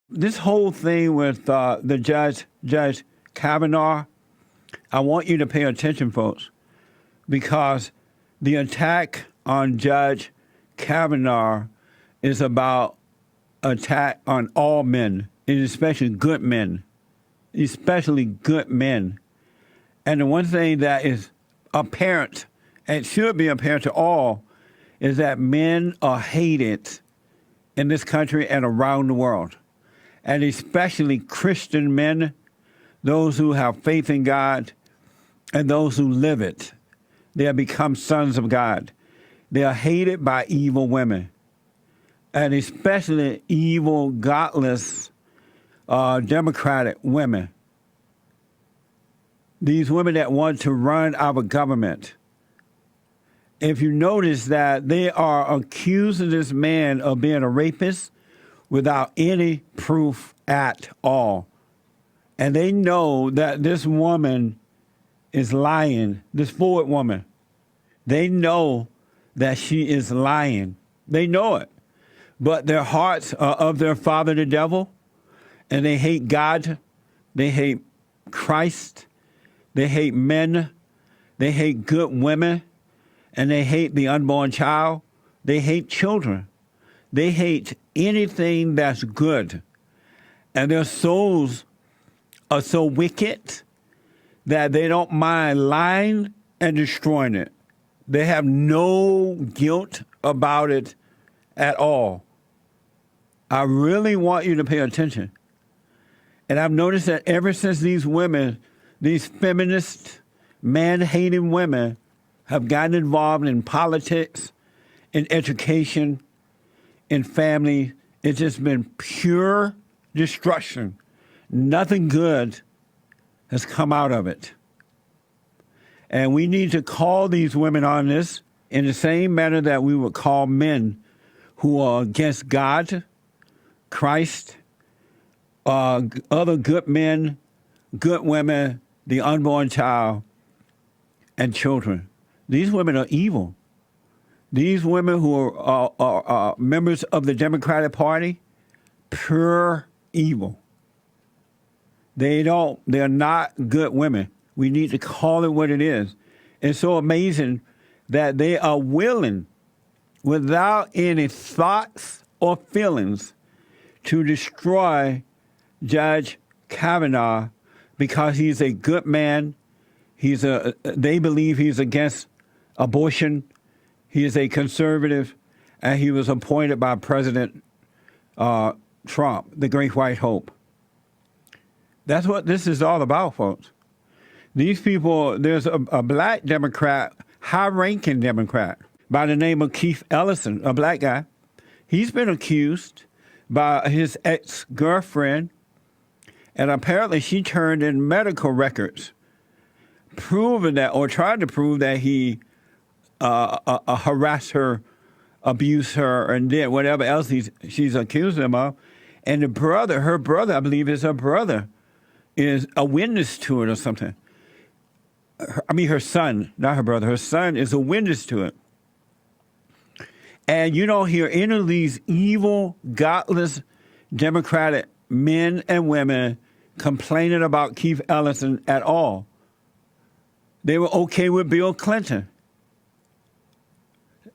This whole thing with the Judge Kavanaugh, I want you to pay attention, folks, because the attack on Judge Kavanaugh is about attack on all men, and especially good men, especially good men. And the one thing that is apparent, and should be apparent to all, is that men are hated in this country and around the world. And especially Christian men, those who have faith in God, and those who live it. They have become sons of God. They are hated by evil women, and especially evil, godless, democratic women. These women that want to run our government. If you notice that they are accusing this man of being a rapist without any proof at all. And they know that this woman is lying, this Ford woman. They know that she is lying. They know it. But their hearts are of their father, the devil, and they hate God. They hate Christ. They hate men. They hate good women. And they hate the unborn child. They hate children. They hate anything that's good. And their souls are so wicked that they don't mind lying and destroying it. They have no guilt about it at all. I really want you to pay attention. And I've noticed that ever since these women, these feminist, man-hating women, have gotten involved in politics, in education, in family, it's just been pure destruction. Nothing good has come out of it. And we need to call these women on this in the same manner that we would call men who are against God, Christ, other good men, good women, the unborn child, and children. These women are evil. These women who are members of the Democratic Party, pure evil. They're not good women. We need to call it what it is. It's so amazing that they are willing, without any thoughts or feelings, to destroy Judge Kavanaugh because he's a good man. They believe he's against abortion. He is a conservative, and he was appointed by President Trump, the Great White Hope. That's what this is all about, folks. These people, there's a black Democrat, high-ranking Democrat, by the name of Keith Ellison, a black guy. He's been accused by his ex-girlfriend, and apparently she turned in medical records proving that, or tried to prove that he harassed her, abused her, and did whatever else she's accused him of. And her brother, I believe is her brother, is a witness to it or something. Her son, not her brother. Her son is a witness to it. And you don't hear any of these evil, godless, Democratic men and women complaining about Keith Ellison at all. They were okay with Bill Clinton.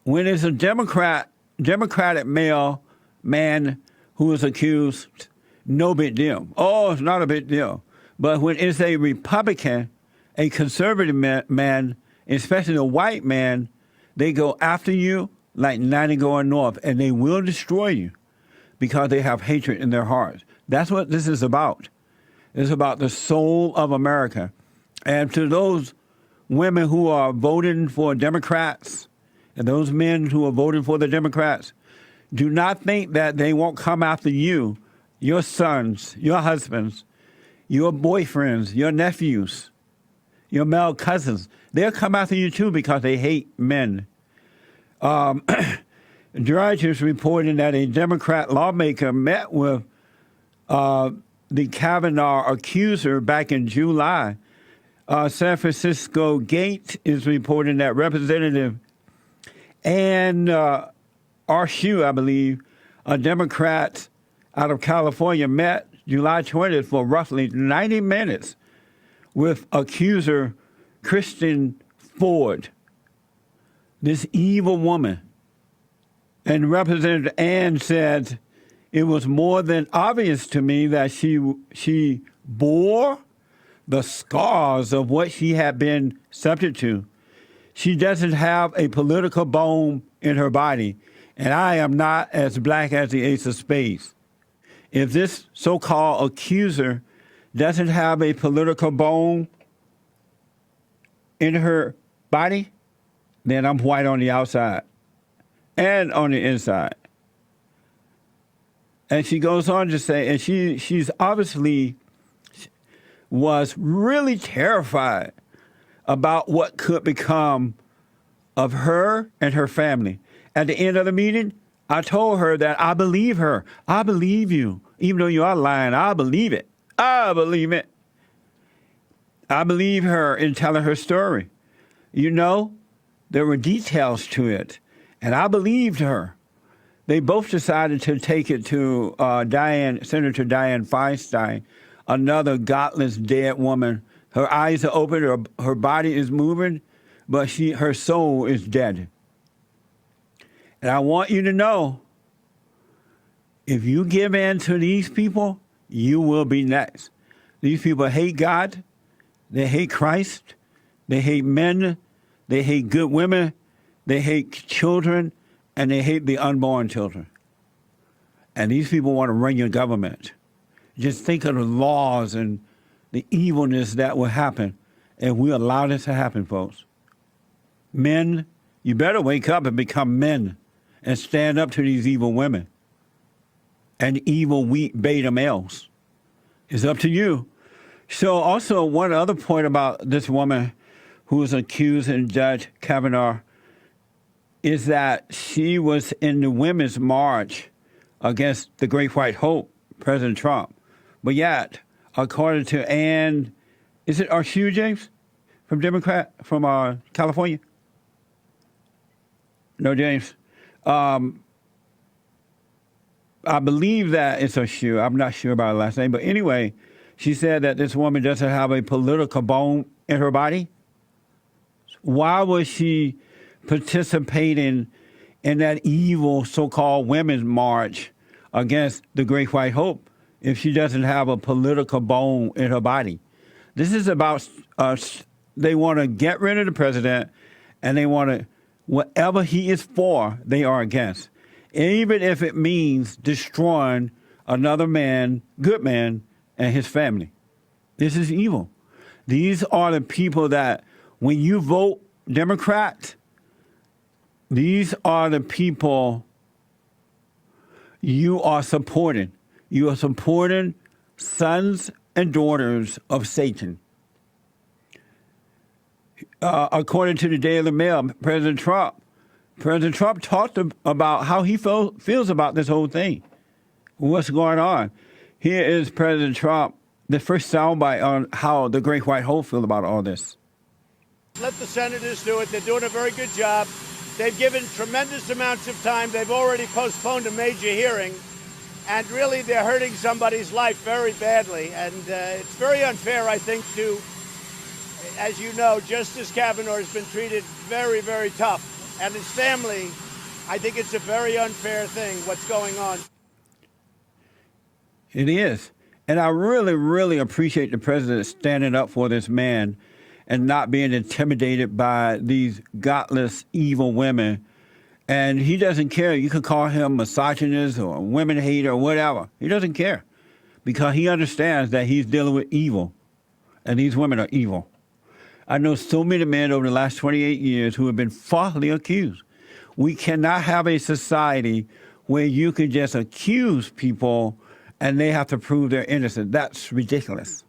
When it's a Democratic male man who is accused, no big deal. Oh, it's not a big deal. But when it's a Republican, a conservative man, especially a white man, they go after you like 90 going north, and they will destroy you because they have hatred in their hearts. That's what this is about. It's about the soul of America. And to those women who are voting for Democrats and those men who are voting for the Democrats, do not think that they won't come after you, your sons, your husbands, your boyfriends, your nephews, your male cousins. They'll come after you too because they hate men. Drudge is reporting that a Democrat lawmaker met with the Kavanaugh accuser back in July. San Francisco Gate is reporting that Representative Eshoo, I believe, a Democrat out of California met July 20th for roughly 90 minutes with accuser Blasey Ford, this evil woman. And Representative Ann said, it was more than obvious to me that she bore the scars of what she had been subject to. She doesn't have a political bone in her body, and I am not as black as the ace of spades. If this so-called accuser doesn't have a political bone in her body, then I'm white on the outside and on the inside. And she goes on to say, and she's obviously was really terrified about what could become of her and her family. At the end of the meeting, I told her that I believe her. I believe you. Even though you are lying, I believe it. I believe it. I believe her in telling her story. You know, there were details to it, and I believed her. They both decided to take it to Senator Dianne Feinstein, another godless, dead woman. Her eyes are open, her body is moving, but her soul is dead. And I want you to know, if you give in to these people, you will be next. These people hate God, they hate Christ, they hate men, they hate good women, they hate children, and they hate the unborn children. And these people want to run your government. Just think of the laws and the evilness that will happen if we allow this to happen, folks. Men, you better wake up and become men and stand up to these evil women and evil, weak beta males. It's up to you. So also one other point about this woman who was accused in Judge Kavanaugh is that she was in the Women's March against the Great White Hope, President Trump. But yet, according to Ann, is it Eshoo, James, from California? No, James. I believe that it's Eshoo. I'm not sure about her last name. But anyway, she said that this woman doesn't have a political bone in her body. Why was she participating in that evil so-called Women's March against the Great White Hope if she doesn't have a political bone in her body? This is about they want to get rid of the president, and they want to, whatever he is for, they are against. Even if it means destroying another man, good man, and his family. This is evil. These are the people that, when you vote Democrat, these are the people you are supporting. You are supporting sons and daughters of Satan. According to the Daily Mail, President Trump talked about how he feels about this whole thing. What's going on? Here is President Trump, the first soundbite on how the Great White Hope feel about all this. Let the senators do it. They're doing a very good job. They've given tremendous amounts of time. They've already postponed a major hearing. And really, they're hurting somebody's life very badly. And it's very unfair, I think, to, as you know, Justice Kavanaugh has been treated very, very tough. And his family, I think it's a very unfair thing, what's going on. It is. And I really, really appreciate the president standing up for this man and not being intimidated by these godless, evil women. And he doesn't care. You can call him misogynist or women hater or whatever. He doesn't care because he understands that he's dealing with evil, and these women are evil. I know so many men over the last 28 years who have been falsely accused. We cannot have a society where you can just accuse people and they have to prove they're innocent. That's ridiculous.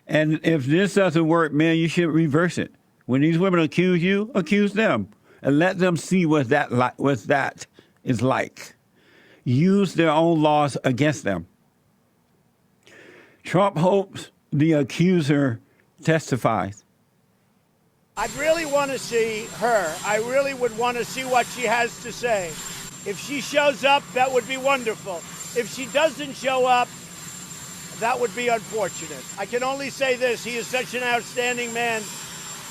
And if this doesn't work, man, you should reverse it. When these women accuse you, accuse them and let them see what that is like. Use their own laws against them. Trump hopes the accuser testifies. I'd really want to see her. I really would want to see what she has to say. If she shows up, that would be wonderful. If she doesn't show up, that would be unfortunate. I can only say this, he is such an outstanding man.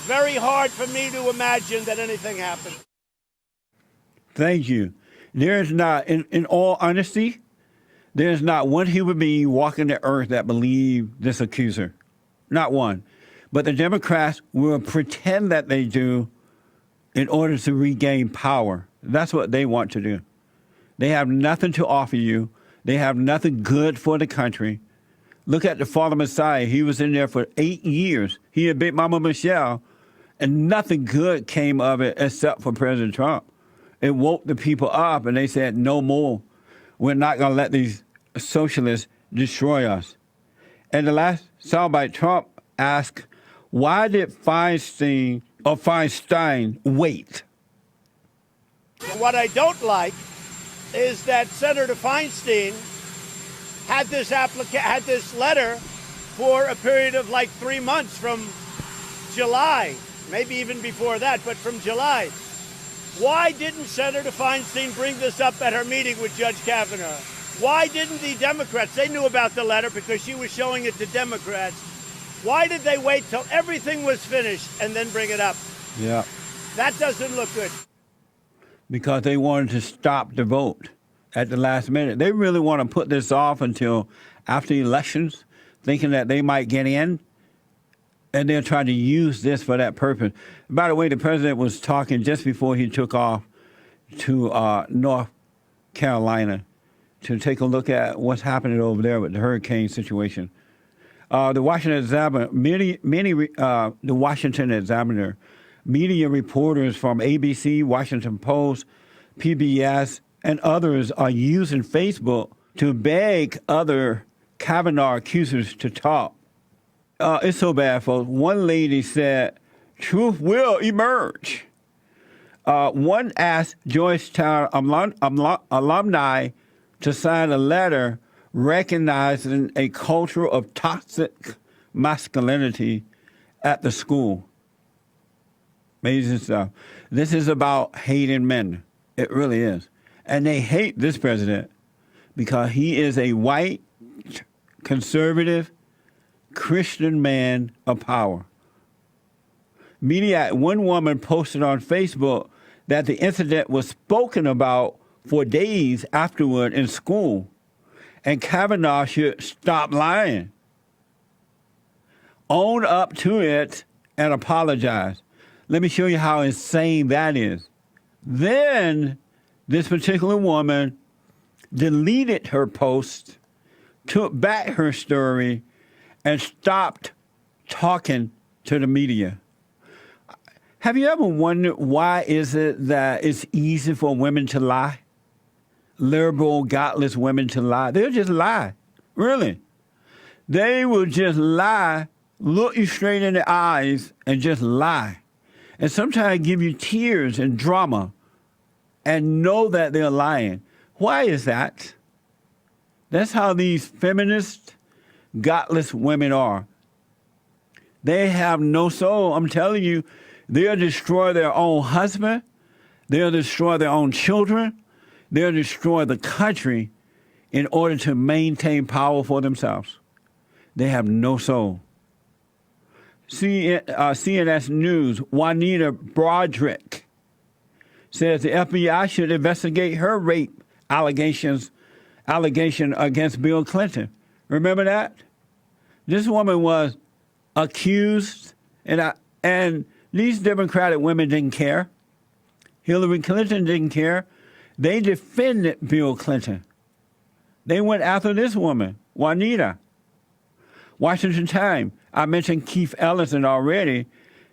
Very hard for me to imagine that anything happened. Thank you. There is not, in all honesty, there is not one human being walking the earth that believes this accuser. Not one. But the Democrats will pretend that they do in order to regain power. That's what they want to do. They have nothing to offer you. They have nothing good for the country. Look at the Father Messiah. He was in there for 8 years. He and Big Mama Michelle, and nothing good came of it except for President Trump. It woke the people up, and they said, no more. We're not going to let these socialists destroy us. And the last soundbite, Trump asked, why did Feinstein wait? What I don't like is that Senator Feinstein had this letter for a period of like 3 months from July, maybe even before that, but from July. Why didn't Senator Feinstein bring this up at her meeting with Judge Kavanaugh? Why didn't the Democrats? They knew about the letter because she was showing it to Democrats. Why did they wait till everything was finished and then bring it up? Yeah. That doesn't look good. Because they wanted to stop the vote at the last minute. They really want to put this off until after elections, thinking that they might get in, and they're trying to use this for that purpose. By the way, the president was talking just before he took off to North Carolina to take a look at what's happening over there with the hurricane situation. The Washington Examiner, the Washington Examiner, media reporters from ABC, Washington Post, PBS, and others are using Facebook to beg other Kavanaugh accusers to talk. It's so bad, folks. One lady said, truth will emerge. One asked Georgetown alumni to sign a letter recognizing a culture of toxic masculinity at the school. Amazing stuff. This is about hating men. It really is. And they hate this president because he is a white, conservative, Christian man of power. One woman posted on Facebook that the incident was spoken about for days afterward in school, and Kavanaugh should stop lying, own up to it, and apologize. Let me show you how insane that is. Then this particular woman deleted her post, took back her story, and stopped talking to the media. Have you ever wondered why is it that it's easy for women to lie? Liberal, godless women to lie. They'll just lie. Really. They will just lie, look you straight in the eyes, and just lie. And sometimes give you tears and drama and know that they're lying. Why is that? That's how these feminist, godless women are. They have no soul. I'm telling you, they'll destroy their own husband. They'll destroy their own children. They'll destroy the country in order to maintain power for themselves. They have no soul. CNS News, Juanita Broderick says the FBI should investigate her rape allegation against Bill Clinton. Remember that? This woman was accused, and these Democratic women didn't care. Hillary Clinton didn't care. They defended Bill Clinton. They went after this woman, Juanita. Washington Times, I mentioned Keith Ellison already.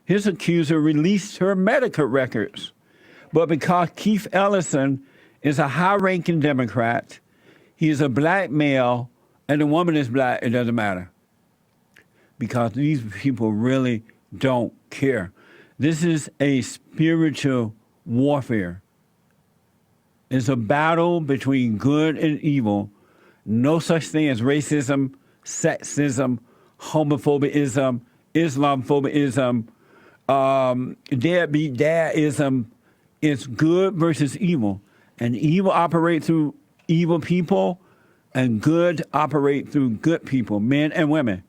His accuser released her medical records. But because Keith Ellison is a high-ranking Democrat, he's a black male, and the woman is black, it doesn't matter. Because these people really don't care. This is a spiritual warfare. It's a battle between good and evil. No such thing as racism, sexism, homophobism, Islamophobism, deadbeat dadism. It's good versus evil. And evil operates through evil people. And good operate through good people, men and women.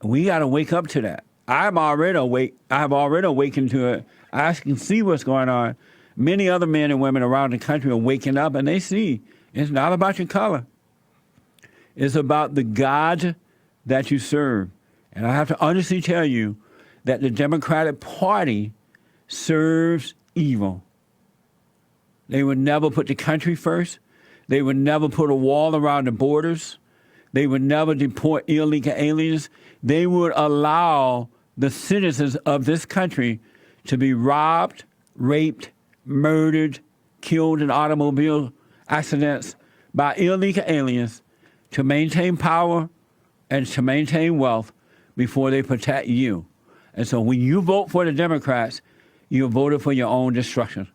We got to wake up to that. I'm already awake. I have already awakened to it. I can see what's going on. Many other men and women around the country are waking up, and they see it's not about your color. It's about the God that you serve. And I have to honestly tell you that the Democratic Party serves evil. They would never put the country first. They would never put a wall around the borders. They would never deport illegal aliens. They would allow the citizens of this country to be robbed, raped, murdered, killed in automobile accidents by illegal aliens to maintain power and to maintain wealth before they protect you. And so when you vote for the Democrats, you're voting for your own destruction.